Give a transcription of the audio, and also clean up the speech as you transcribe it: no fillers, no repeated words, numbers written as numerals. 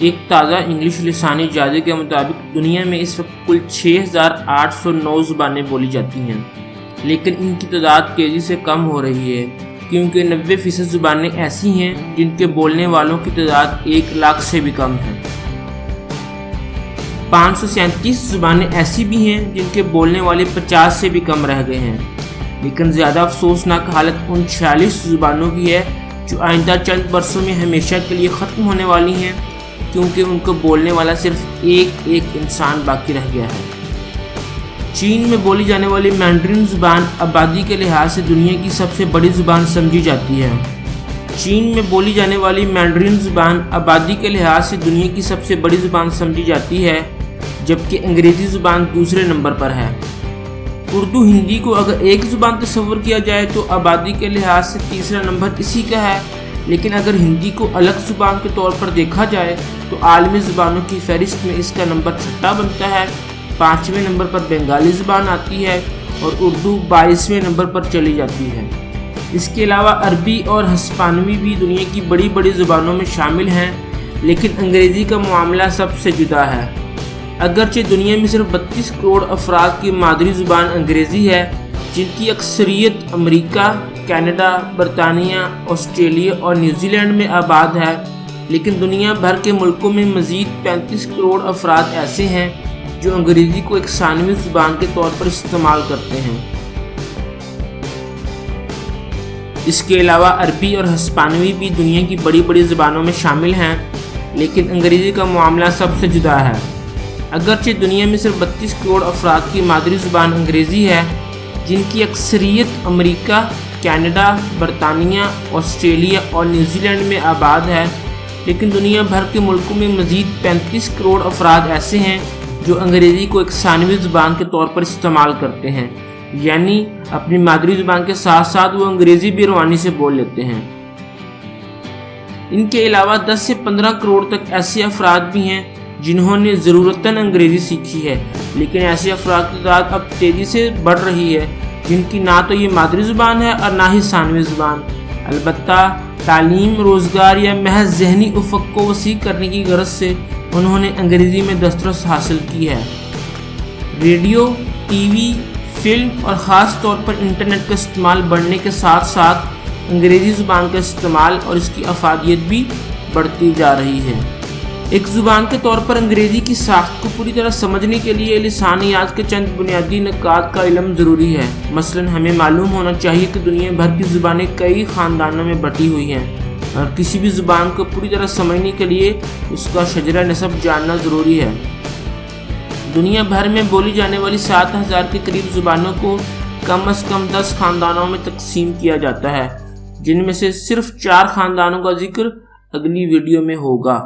ایک تازہ انگلش لسانی جائزے کے مطابق دنیا میں اس وقت کل 6809 زبانیں بولی جاتی ہیں، لیکن ان کی تعداد تیزی سے کم ہو رہی ہے کیونکہ 90% زبانیں ایسی ہیں جن کے بولنے والوں کی تعداد 1 لاکھ سے بھی کم ہے۔ 537 زبانیں ایسی بھی ہیں جن کے بولنے والے 50 سے بھی کم رہ گئے ہیں، لیکن زیادہ افسوسناک حالت ان 46 زبانوں کی ہے جو آئندہ چند برسوں میں ہمیشہ کے لیے ختم ہونے والی ہیں کیونکہ ان کو بولنے والا صرف ایک انسان باقی رہ گیا ہے۔ چین میں بولی جانے والی مینڈرن زبان آبادی کے لحاظ سے دنیا کی سب سے بڑی زبان سمجھی جاتی ہے۔ چین میں بولی جانے والی مینڈرن زبان آبادی کے لحاظ سے دنیا کی سب سے بڑی زبان سمجھی جاتی ہے، جبکہ انگریزی زبان دوسرے نمبر پر ہے۔ اردو ہندی کو اگر ایک زبان تصور کیا جائے تو آبادی کے لحاظ سے تیسرا نمبر اسی کا ہے، لیکن اگر ہندی کو الگ زبان کے طور پر دیکھا جائے تو عالمی زبانوں کی فہرست میں اس کا نمبر 6واں بنتا ہے۔ 5ویں نمبر پر بنگالی زبان آتی ہے اور اردو 22ویں نمبر پر چلی جاتی ہے۔ اس کے علاوہ عربی اور ہسپانوی بھی دنیا کی بڑی بڑی زبانوں میں شامل ہیں، لیکن انگریزی کا معاملہ سب سے جدا ہے۔ اگرچہ دنیا میں صرف 32 کروڑ افراد کی مادری زبان انگریزی ہے، جن کی اکثریت امریکہ، کینیڈا، برطانیہ، آسٹریلیا اور نیوزی لینڈ میں آباد ہے، لیکن دنیا بھر کے ملکوں میں مزید 35 کروڑ افراد ایسے ہیں جو انگریزی کو ایک ثانوی زبان کے طور پر استعمال کرتے ہیں۔ اس کے علاوہ عربی اور ہسپانوی بھی دنیا کی بڑی بڑی زبانوں میں شامل ہیں، لیکن انگریزی کا معاملہ سب سے جدا ہے۔ اگرچہ دنیا میں صرف 32 کروڑ افراد کی مادری زبان انگریزی ہے، جن کی اکثریت امریکہ، کینیڈا، برطانیہ، آسٹریلیا اور نیوزی لینڈ میں آباد ہے، لیکن دنیا بھر کے ملکوں میں مزید 35 کروڑ افراد ایسے ہیں جو انگریزی کو ایک ثانوی زبان کے طور پر استعمال کرتے ہیں، یعنی اپنی مادری زبان کے ساتھ ساتھ وہ انگریزی بھی روانی سے بول لیتے ہیں۔ ان کے علاوہ 10 سے 15 کروڑ تک ایسے افراد بھی ہیں جنہوں نے ضرورتاً انگریزی سیکھی ہے، لیکن ایسے افراد کی تعداد اب تیزی سے بڑھ رہی ہے جن کی نہ تو یہ مادری زبان ہے اور نہ ہی ثانوی زبان۔ البتہ تعلیم، روزگار یا محض ذہنی افق کو وسیع کرنے کی غرض سے انہوں نے انگریزی میں دسترس حاصل کی ہے۔ ریڈیو، ٹی وی، فلم اور خاص طور پر انٹرنیٹ کا استعمال بڑھنے کے ساتھ ساتھ انگریزی زبان کا استعمال اور اس کی افادیت بھی بڑھتی جا رہی ہے۔ ایک زبان کے طور پر انگریزی کی ساخت کو پوری طرح سمجھنے کے لیے لسانیات کے چند بنیادی نکات کا علم ضروری ہے۔ مثلاً ہمیں معلوم ہونا چاہیے کہ دنیا بھر کی زبانیں کئی خاندانوں میں بٹی ہوئی ہیں، اور کسی بھی زبان کو پوری طرح سمجھنے کے لیے اس کا شجرہ نسب جاننا ضروری ہے۔ دنیا بھر میں بولی جانے والی 7000 کے قریب زبانوں کو کم از کم 10 خاندانوں میں تقسیم کیا جاتا ہے، جن میں سے صرف 4 خاندانوں کا ذکر اگلی ویڈیو میں ہوگا۔